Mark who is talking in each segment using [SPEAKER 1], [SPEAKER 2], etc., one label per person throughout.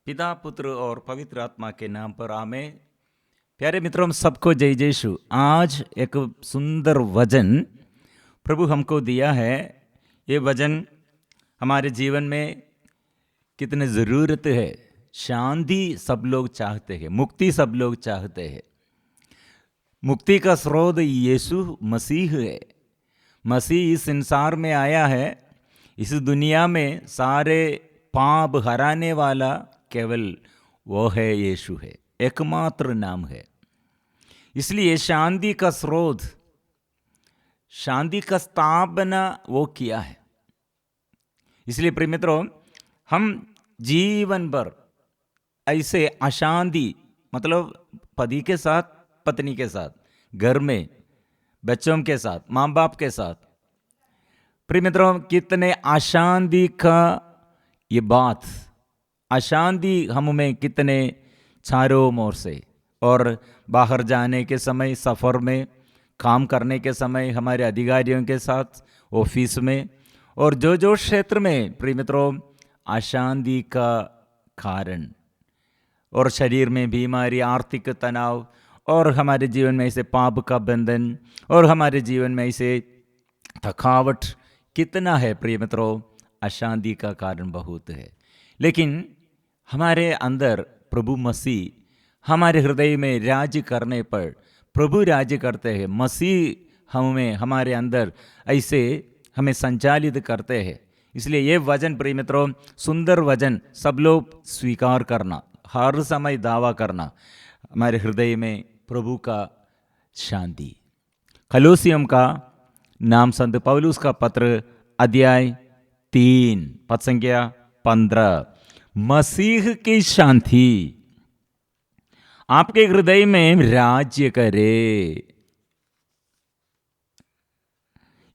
[SPEAKER 1] पिता पुत्र और पवित्र आत्मा के नाम पर आमेन। प्यारे मित्रों, सबको जय यीशु। आज एक सुंदर वचन प्रभु हमको दिया है। ये वचन हमारे जीवन में कितनी ज़रूरत है। शांति सब लोग चाहते हैं, मुक्ति सब लोग चाहते हैं। मुक्ति का स्रोत यीशु मसीह है। मसीह इस संसार में आया है। इस दुनिया में सारे पाप हराने वाला केवल वो है, यीशु है, एकमात्र नाम है। इसलिए शांति का स्रोत, शांति का स्थापना वो किया है। इसलिए प्रिय मित्रों, हम जीवन भर ऐसे अशांति, मतलब पति के साथ, पत्नी के साथ, घर में बच्चों के साथ, माँ बाप के साथ, प्रिय मित्रों, कितने अशांति का ये बात, अशांति हम में कितने चारों ओर से, और बाहर जाने के समय, सफ़र में, काम करने के समय, हमारे अधिकारियों के साथ, ऑफिस में, और जो जो क्षेत्र में प्रिय मित्रों अशांति का कारण, और शरीर में बीमारी, आर्थिक तनाव, और हमारे जीवन में ऐसे पाप का बंधन, और हमारे जीवन में ऐसे थकावट कितना है प्रिय मित्रों। अशांति का कारण बहुत है। लेकिन हमारे अंदर प्रभु मसीह हमारे हृदय में राज्य करने पर, प्रभु राज्य करते हैं, मसीह हमें, हमारे अंदर ऐसे हमें संचालित करते हैं। इसलिए ये वचन प्रिय मित्रों, सुंदर वचन सब लोग स्वीकार करना, हर समय दावा करना, हमारे हृदय में प्रभु का शांति। कलोसियम का नाम संत पौलुस का पत्र, अध्याय 3, पद संख्या 15। मसीह की शांति आपके हृदय में राज्य करे।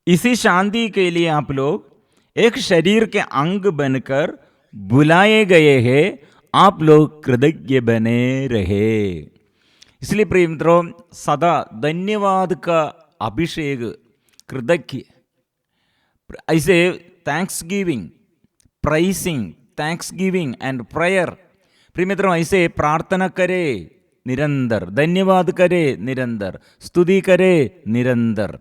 [SPEAKER 1] इसी शांति के लिए आप लोग एक शरीर के अंग बनकर बुलाए गए हैं। आप लोग कृतज्ञ बने रहे। इसलिए प्रिय मित्रों, सदा धन्यवाद का अभिषेक, कृतज्ञ, ऐसे thanks giving, pricing, thanks giving and prayer, प्रिय मित्रों ऐसे प्रार्थना करे निरंतर, धन्यवाद करे निरंतर, स्तुति करे निरंतर।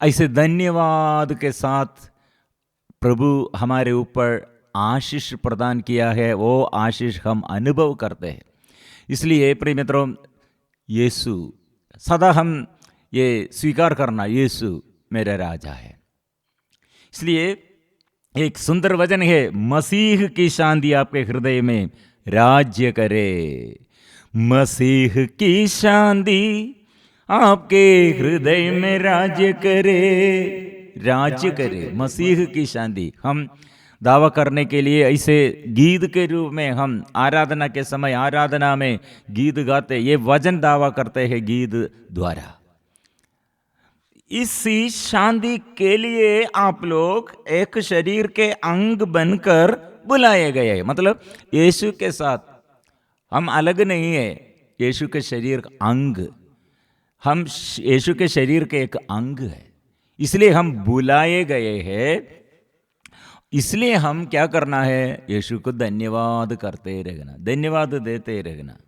[SPEAKER 1] ऐसे धन्यवाद के साथ प्रभु हमारे ऊपर आशीष प्रदान किया है, वो आशीष हम अनुभव करते हैं। इसलिए प्रिय मित्रों, यीशु सदा हम ये स्वीकार करना, यीशु मेरा राजा है। इसलिए एक सुंदर वचन है, मसीह की शांति आपके हृदय में राज्य करे। मसीह की शांति आपके हृदय में राज्य करे, राज्य करे। मसीह की शांति हम दावा करने के लिए ऐसे गीत के रूप में हम आराधना के समय, आराधना में गीत गाते, ये वचन दावा करते हैं गीत द्वारा। इसी शांति के लिए आप लोग एक शरीर के अंग बनकर बुलाए गए हैं। मतलब यीशु के साथ हम अलग नहीं है। यीशु के शरीर का अंग, हम यीशु के शरीर के एक अंग है। इसलिए हम बुलाए गए हैं। इसलिए हम क्या करना है, यीशु को धन्यवाद करते रहना, धन्यवाद देते रहना।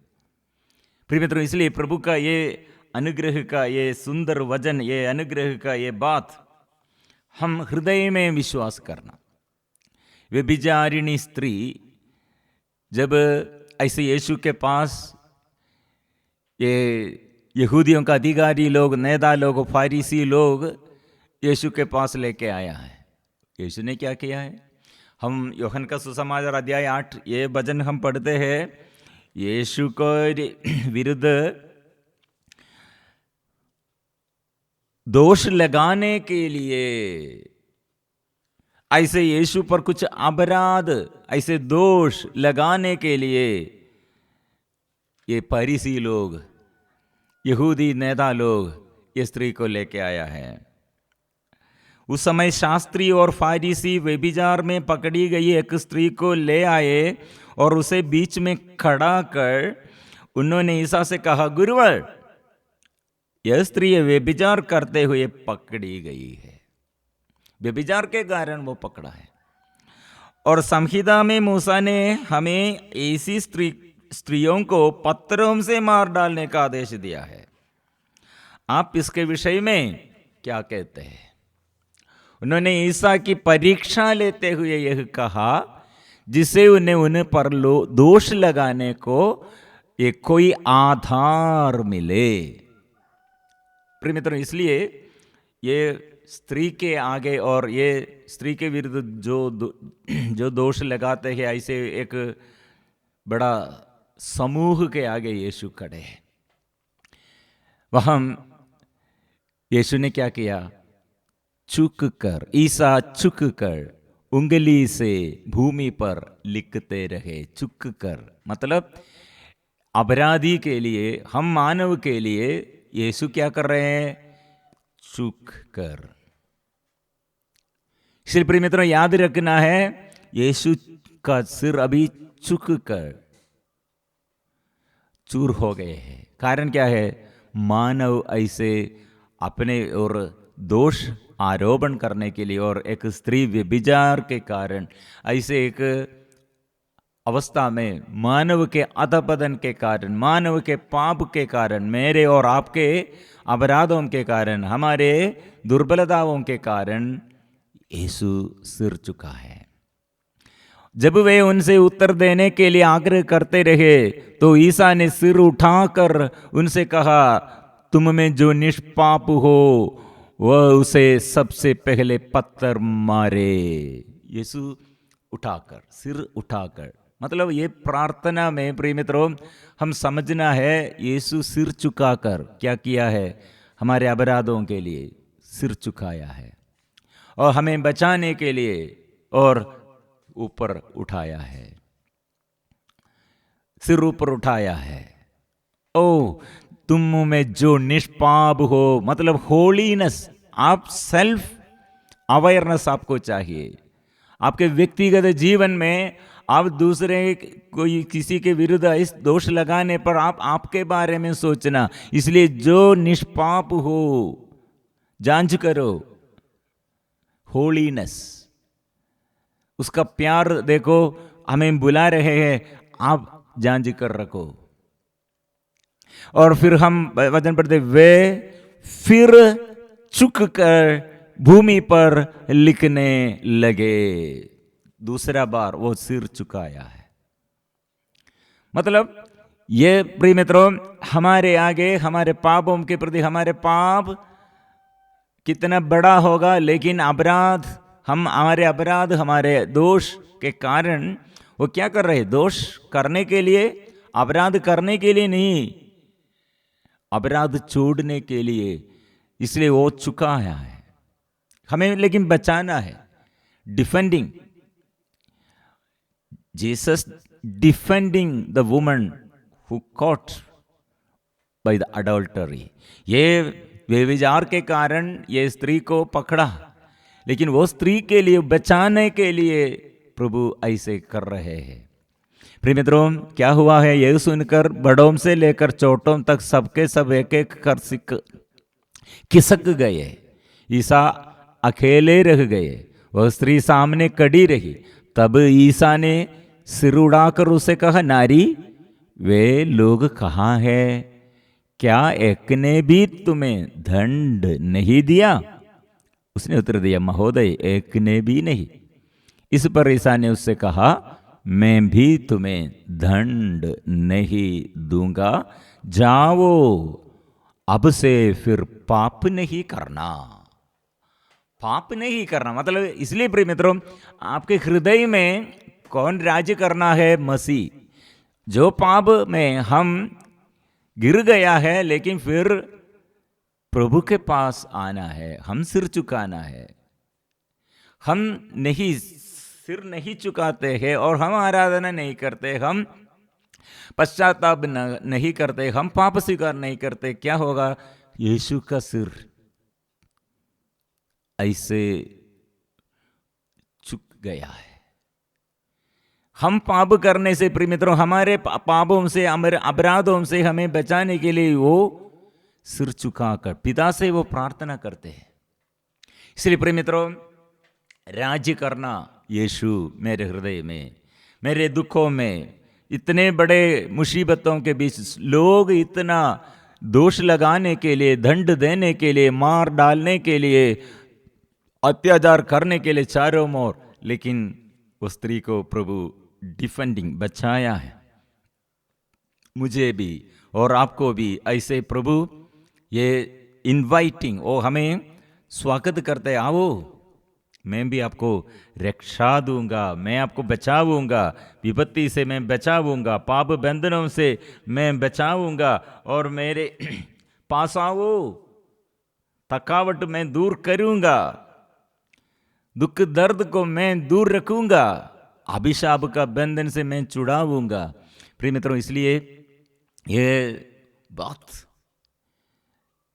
[SPEAKER 1] प्रिय मित्रों, इसलिए प्रभु का ये अनुग्रह का ये सुंदर वचन, ये अनुग्रह का ये बात हम हृदय में विश्वास करना। व्यभिचारिणी स्त्री जब ऐसे यीशु के पास ये यहूदियों का अधिकारी लोग, नेता लोग, फारिसी लोग यीशु के पास लेके आया है। यीशु ने क्या किया है? हम यूहन्ना का सुसमाचार अध्याय 8 ये वचन हम पढ़ते हैं। यीशु को विरुद्ध दोष लगाने के लिए, ऐसे यीशु पर कुछ अपराध, ऐसे दोष लगाने के लिए ये फरीसी लोग, यहूदी नेता लोग ये स्त्री को लेके आया है। उस समय शास्त्री और फारिसी व्यभिचार में पकड़ी गई एक स्त्री को ले आए और उसे बीच में खड़ा कर उन्होंने ईसा से कहा, गुरुवर, यह स्त्री व्यभिचार करते हुए पकड़ी गई है। व्यभिचार के कारण वो पकड़ा है। और संहिता में मूसा ने हमें ऐसी स्त्रियों को पत्थरों से मार डालने का आदेश दिया है। आप इसके विषय में क्या कहते हैं? उन्होंने ईसा की परीक्षा लेते हुए यह कहा जिससे उन्हें उन पर दोष लगाने को एक कोई आधार मिले। प्रिय मित्रों, इसलिए ये स्त्री के आगे और ये स्त्री के विरुद्ध जो दोष लगाते हैं, ऐसे एक बड़ा समूह के आगे यीशु खड़े हैं। वहां यीशु ने क्या किया? चुक कर, ईसा चुक कर उंगली से भूमि पर लिखते रहे। चुक कर मतलब अपराधी के लिए, हम मानव के लिए यीशु क्या कर रहे हैं? चुक कर। इसलिए प्रिय मित्रों, याद रखना है, यीशु का सिर अभी चुक कर चूर हो गए हैं। कारण क्या है? मानव ऐसे अपने और दोष आरोपण करने के लिए और एक स्त्री व्यभिचार के कारण ऐसे एक अवस्था में मानव के अधपतन के कारण, मानव के पाप के कारण, मेरे और आपके अपराधों के कारण, हमारे दुर्बलताओं के कारण यीशु सिर चुका है। जब वे उनसे उत्तर देने के लिए आग्रह करते रहे तो ईसा ने सिर उठाकर उनसे कहा, तुम में जो निष्पाप हो वह उसे सबसे पहले पत्थर मारे। यीशु उठाकर, सिर उठाकर, मतलब ये प्रार्थना में प्रिय मित्रों हम समझना है, यीशु सिर चुकाकर क्या किया है? हमारे अपराधों के लिए सिर चुकाया है और हमें बचाने के लिए और ऊपर उठाया है, सिर ऊपर उठाया है। ओ तुम में जो निष्पाप हो, मतलब होलीनेस, आप सेल्फ अवेयरनेस आपको चाहिए। आपके व्यक्तिगत जीवन में आप दूसरे कोई किसी के विरुद्ध इस दोष लगाने पर आपके बारे में सोचना। इसलिए जो निष्पाप हो जांच करो, होलीनेस, उसका प्यार देखो, हमें बुला रहे हैं, आप जांच कर रखो। और फिर हम वचन पढ़ते, वे फिर चुक कर भूमि पर लिखने लगे। दूसरा बार वो सिर चुकाया है। मतलब ये प्रिय मित्रों हमारे आगे, हमारे पापों के प्रति, हमारे पाप कितना बड़ा होगा, लेकिन अपराध, हमारे अपराध, हमारे दोष के कारण वो क्या कर रहे? दोष करने के लिए, अपराध करने के लिए नहीं, अपराध छोड़ने के लिए। इसलिए वो चुकाया है, हमें लेकिन बचाना है। Defending, Jesus defending the woman who caught by the adultery. ये व्यभिचार के कारण ये स्त्री को पकड़ा, लेकिन वो स्त्री के लिए, बचाने के लिए प्रभु ऐसे कर रहे हैं। प्रिय मित्रों, क्या हुआ है? यह सुनकर बड़ों से लेकर छोटों तक सबके सब एक एक कर खिसक गए। ईसा अकेले रह गए, वह स्त्री सामने खड़ी रही। तब ईसा ने सिर उड़ाकर उसे कहा, नारी, वे लोग कहाँ हैं? क्या एक ने भी तुम्हें दंड नहीं दिया? उसने उत्तर दिया, महोदय, एक ने भी नहीं। इस पर ईसा ने उससे कहा, मैं भी तुम्हें दंड नहीं दूंगा, जाओ, अब से फिर पाप नहीं करना। पाप नहीं करना मतलब इसलिए प्रिय मित्रों, आपके हृदय में कौन राज्य करना है? मसीह। जो पाप में हम गिर गया है, लेकिन फिर प्रभु के पास आना है, हम सिर चुकाना है। हम नहीं, सिर नहीं चुकाते हैं और हम आराधना नहीं करते, हम पश्चाताप नहीं करते, हम पाप स्वीकार नहीं करते, क्या होगा? यीशु का सिर ऐसे चुक गया है। हम पाप करने से प्रिय मित्रों, हमारे पापों से, हमारे अपराधों से हमें बचाने के लिए वो सिर चुकाकर पिता से वो प्रार्थना करते हैं। इसलिए प्रिय मित्रों, राज्य करना यीशु मेरे हृदय में, मेरे दुखों में, इतने बड़े मुसीबतों के बीच लोग इतना दोष लगाने के लिए, दंड देने के लिए, मार डालने के लिए, अत्याचार करने के लिए चारों ओर, लेकिन उस स्त्री को प्रभु डिफेंडिंग बचाया है। मुझे भी और आपको भी ऐसे प्रभु ये इनवाइटिंग, वो हमें स्वागत करते, आओ मैं भी आपको रक्षा दूंगा, मैं आपको बचाऊंगा, विपत्ति से मैं बचाऊंगा, पाप बंधनों से मैं बचाऊंगा, और मेरे पास आओ, थकावट मैं दूर करूंगा, दुख दर्द को मैं दूर रखूंगा, अभिशाप का बंधन से मैं छुड़ाऊंगा। प्रिय मित्रों, इसलिए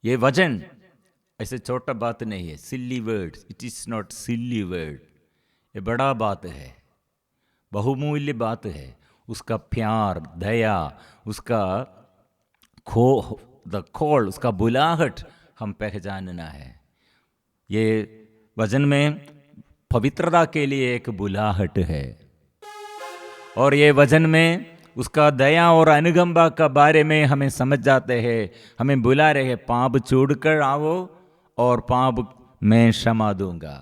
[SPEAKER 1] ये वचन ऐसे छोटा बात नहीं है, silly word, it is not silly word, ये बड़ा बात है, बहुमूल्य बात है। उसका प्यार, दया, उसका खोल, उसका बुलाहट हम पहचानना है। ये वचन में पवित्रता के लिए एक बुलाहट है, और ये वचन में उसका दया और अनुकंपा का बारे में हमें समझ जाते हैं, हमें बुला रहे हैं, पाप छोड़कर आओ और पाप मैं क्षमा दूंगा,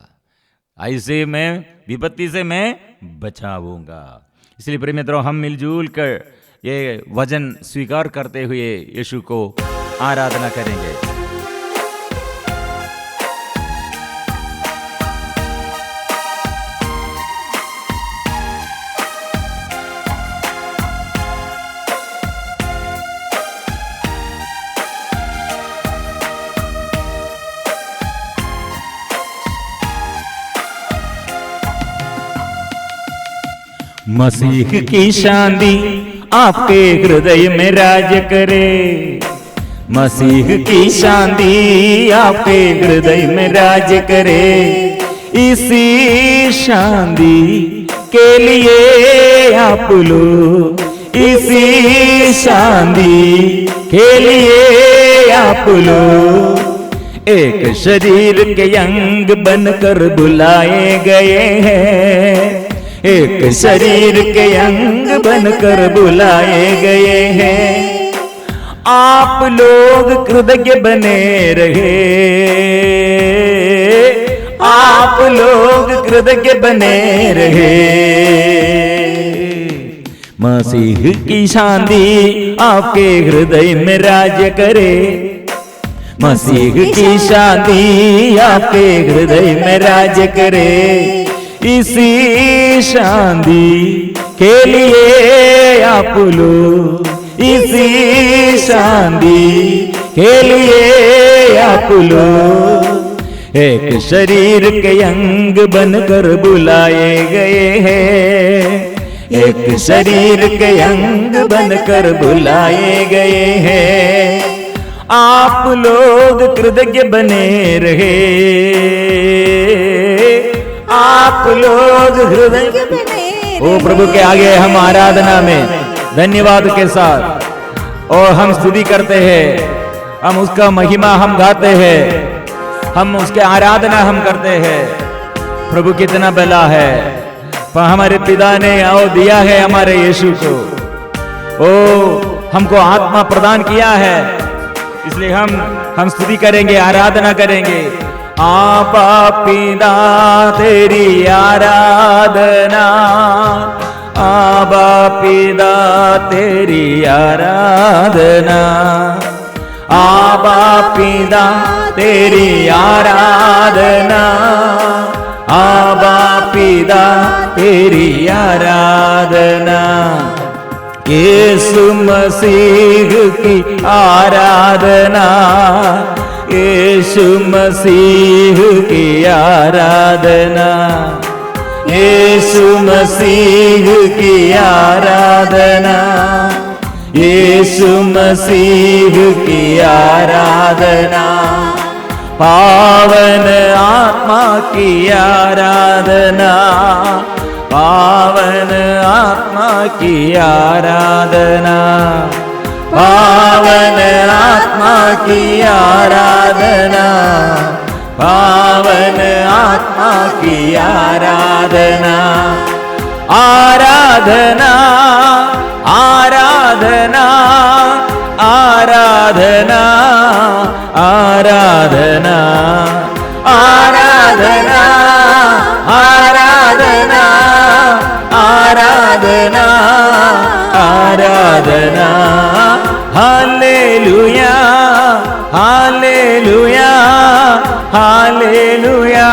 [SPEAKER 1] ऐसे मैं विपत्ति से मैं बचाऊंगा। इसलिए प्रिय मित्रों, हम मिलजुल कर ये वचन स्वीकार करते हुए यीशु को आराधना करेंगे। मसीह की शांति आपके हृदय में राज करे, मसीह की शांति आपके हृदय में राज करे, इसी शांति के लिए आप लोग, इसी शांति के लिए आप लोग एक शरीर के अंग बनकर बुलाए गए हैं, एक शरीर के अंग बनकर बुलाए गए हैं। आप लोग कृतज्ञ बने रहे, आप लोग कृतज्ञ बने रहे। मसीह की शांति आपके हृदय में राज्य करे, मसीह की शांति आपके हृदय में राज्य करे, इसी शांति के लिए आप लोग, इसी शांति के लिए आप लोग एक शरीर के अंग बनकर बुलाए गए हैं, एक शरीर के अंग बनकर बुलाए गए हैं। आप लोग कृतज्ञ बने रहे, आप लोग हृदय ओ प्रभु के आगे हम आराधना में धन्यवाद के साथ और हम स्तुति करते हैं, हम उसका महिमा हम गाते हैं, हम उसके आराधना हम करते हैं। प्रभु कितना भला है, पर हमारे पिता ने आओ दिया है हमारे यीशु को, ओ हमको आत्मा प्रदान किया है, इसलिए हम स्तुति करेंगे, आराधना करेंगे। आबा पिता तेरी आराधना, आबा पिता तेरी आराधना, आबा पिता तेरी आराधना, आबा पिता तेरी आराधना। यीशु मसीह की आराधना, यीशु मसीह की आराधना, यीशु मसीह की आराधना, यीशु मसीह की आराधना। पावन आत्मा की आराधना, पावन आत्मा की आराधना, पावन आत्मा की आराधना, पावन आत्मा की आराधना, आराधना, आराधना, आराधना, आराधना, आराधना, आराधना, आराधना, आराधना। Hallelujah, hallelujah, hallelujah,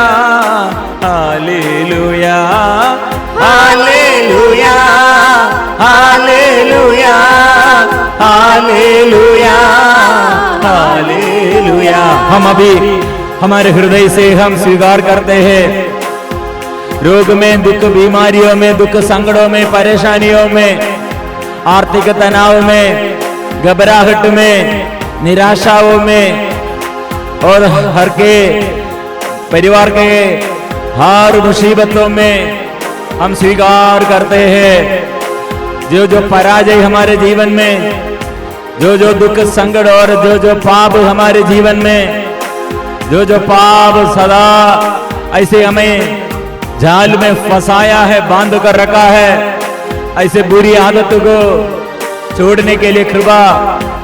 [SPEAKER 1] hallelujah, hallelujah, hallelujah, hallelujah, hallelujah. हम अभी हमारे हृदय से हम स्वीकार करते हैं, रोग में, दुख, बीमारियों में, दुख संकटों में, परेशानियों में, आर्थिक तनाव में, घबराहट में, निराशाओं में और हर के परिवार के हर मुसीबतों में हम स्वीकार करते हैं। जो जो पराजय हमारे जीवन में, जो जो दुख संकट और जो जो पाप हमारे जीवन में, जो जो पाप सदा ऐसे हमें जाल में फंसाया है, बांध कर रखा है, ऐसे बुरी आदतों को छोड़ने के लिए कृपा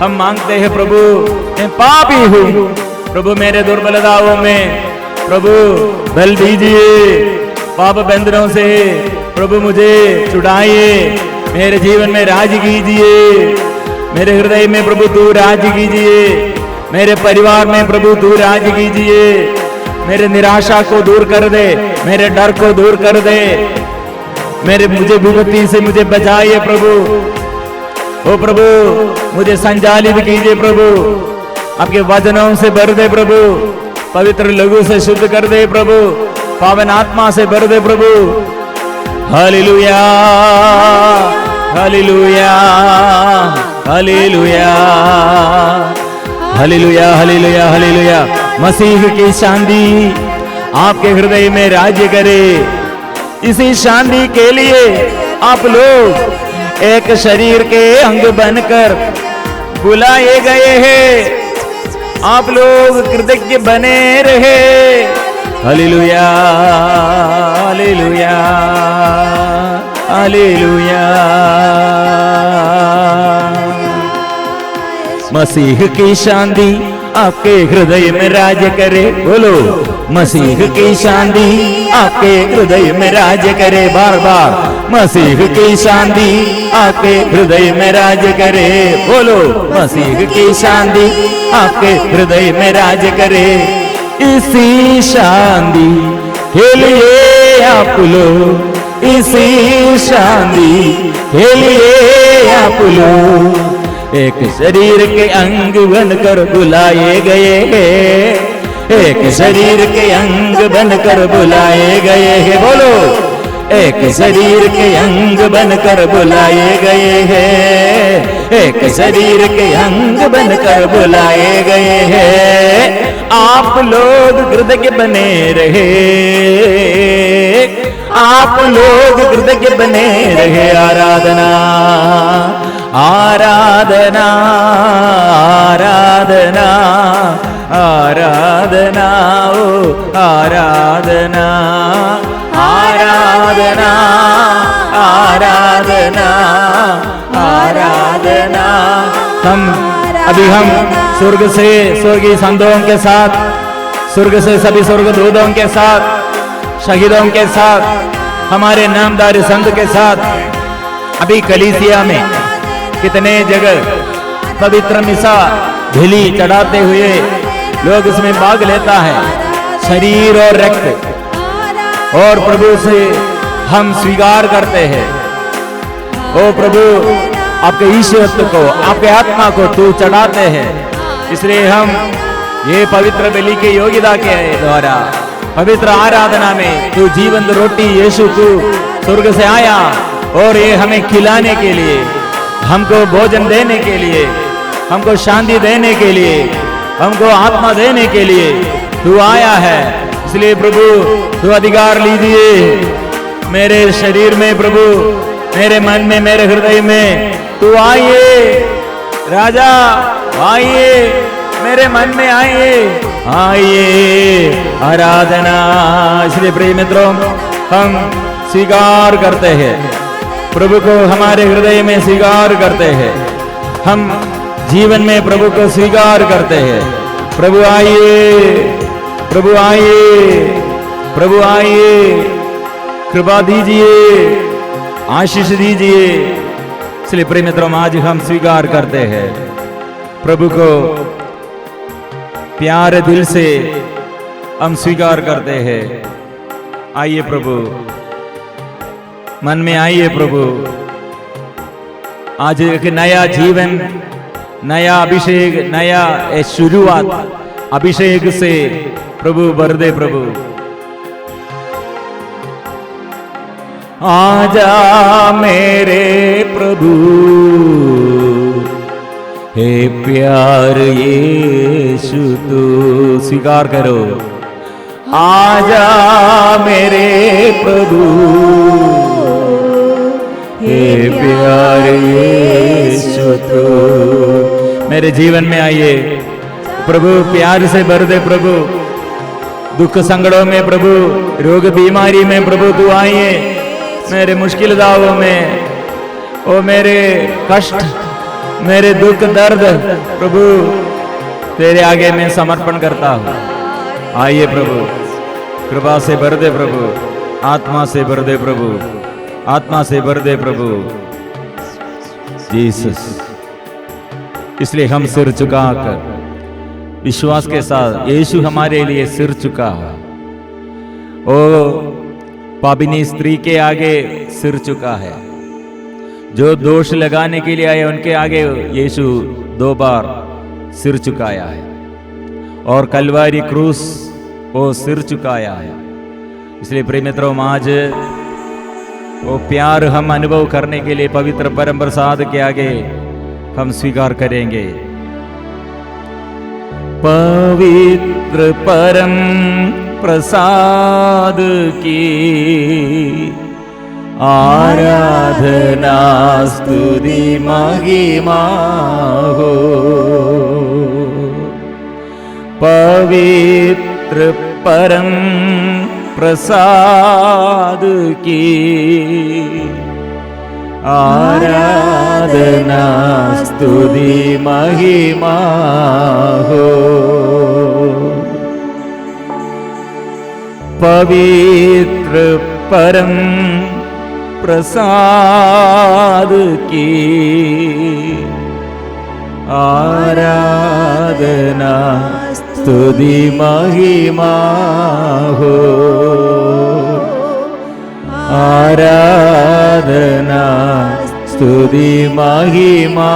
[SPEAKER 1] हम मांगते हैं। प्रभु मैं पापी हूँ, प्रभु मेरे दुर्बलताओं में प्रभु बल दीजिए, पाप बंधनों से प्रभु मुझे छुड़ाइए, मेरे जीवन में राज कीजिए, मेरे हृदय में प्रभु तू राज कीजिए, मेरे परिवार में प्रभु तू राज कीजिए, मेरे निराशा को दूर कर दे, मेरे डर को दूर कर दे, मुझे विपत्ति से मुझे बचाइए प्रभु। ओ प्रभु मुझे संचालित कीजिए प्रभु, आपके वचनों से भर दे प्रभु, पवित्र लहू से शुद्ध कर दे प्रभु, पावन आत्मा से भर दे प्रभु। Hallelujah, hallelujah, hallelujah, hallelujah, hallelujah, hallelujah. मसीह की शांति आपके हृदय में राज्य करे। इसी शांति के लिए आप लोग एक शरीर के अंग बनकर बुलाए गए हैं। आप लोग कृतज्ञ बने रहे। Hallelujah, hallelujah, hallelujah. मसीह की शांति आपके हृदय में राज करे। बोलो, मसीह की शांति आपके हृदय में राज करे। बार बार, मसीह की शांति आपके हृदय में राज करे। बोलो, मसीह की शांति आपके हृदय में राज करे। इसी शांति के लिए आप लोग, इसी शांति के लिए आप लोग एक शरीर के अंग बनकर बुलाए गए हैं। एक शरीर के अंग बनकर बुलाए गए हैं। बोलो, एक शरीर के अंग बनकर बुलाए गए हैं। एक शरीर के अंग बनकर बुलाए गए हैं। आप लोग कृतज्ञ बने रहे। आप लोग कृतज्ञ बने रहे। आराधना, आराधना, आराधना, आराधना, ओ आराधना, आराधना, आराधना, आराधना। हम स्वर्ग से स्वर्गीय संतों के साथ, स्वर्ग से सभी स्वर्गदूतों के साथ, शहीदों के साथ, हमारे नामदार संत के साथ अभी कलीसिया में कितने जगह पवित्र मिसा भेली चढ़ाते हुए लोग इसमें भाग लेता है। शरीर और रक्त और प्रभु से हम स्वीकार करते हैं। ओ प्रभु, आपके ईश्वरत्व को, आपके आत्मा को तू चढ़ाते हैं। इसलिए हम ये पवित्र बलि के योग्यता के द्वारा पवित्र आराधना में तू जीवंत रोटी यीशु तू स्वर्ग से आया और ये हमें खिलाने के लिए, हमको भोजन देने के लिए, हमको शांति देने के लिए, हमको आत्मा देने के लिए तू आया है। इसलिए प्रभु तू अधिकार लीजिए मेरे शरीर में, प्रभु मेरे मन में, मेरे हृदय में तू आइए। राजा आइए, मेरे मन में आइए, आइए आराधना। इसलिए प्रिय मित्रों, हम स्वीकार करते हैं, प्रभु को हमारे हृदय में स्वीकार करते हैं, हम जीवन में प्रभु को स्वीकार करते हैं। प्रभु आइए, प्रभु आइए, प्रभु आइए, कृपा दीजिए, आशीष दीजिए। इसलिए प्रिय मित्रों, आज हम स्वीकार करते हैं प्रभु को, प्यारे दिल से हम स्वीकार करते हैं। आइए प्रभु, मन में आइए प्रभु। आज एक नया जीवन, नया अभिषेक, नया शुरुआत अभिषेक से प्रभु भर दे प्रभु। आजा मेरे प्रभु, हे प्यार यीशु तू स्वीकार करो। आजा मेरे प्रभु, हे प्यार यीशु तू मेरे जीवन में आइए प्रभु, प्यार से भर दे प्रभु। दुख संकटों में प्रभु, रोग बीमारी में प्रभु तू आइए। मेरे मुश्किल दावों में, ओ मेरे कष्ट, मेरे दुख दर्द प्रभु तेरे आगे मैं समर्पण करता हूँ। आइए प्रभु, कृपा से भर दे प्रभु, आत्मा से भर दे प्रभु, आत्मा से भर दे प्रभु जीसस। इसलिए हम सिर झुकाकर विश्वास के साथ, यीशु हमारे लिए सिर झुका है। ओ पापिनी स्त्री के आगे सिर झुका है। जो दोष लगाने के लिए आए उनके आगे यीशु 2 बार सिर झुकाया है, और कलवारी क्रूस वो सिर झुकाया है। इसलिए प्रिय मित्रों, आज वो प्यार हम अनुभव करने के लिए पवित्र परम प्रसाद के आगे हम स्वीकार करेंगे। पवित्र परम प्रसाद की आराधना स्तुति महिमा हो। पवित्र परम प्रसाद की आराधना स्तुति महिमा हो। पवित्र परम प्रसाद की आराधना स्तुति महिमा हो। आराधना स्तुति महिमा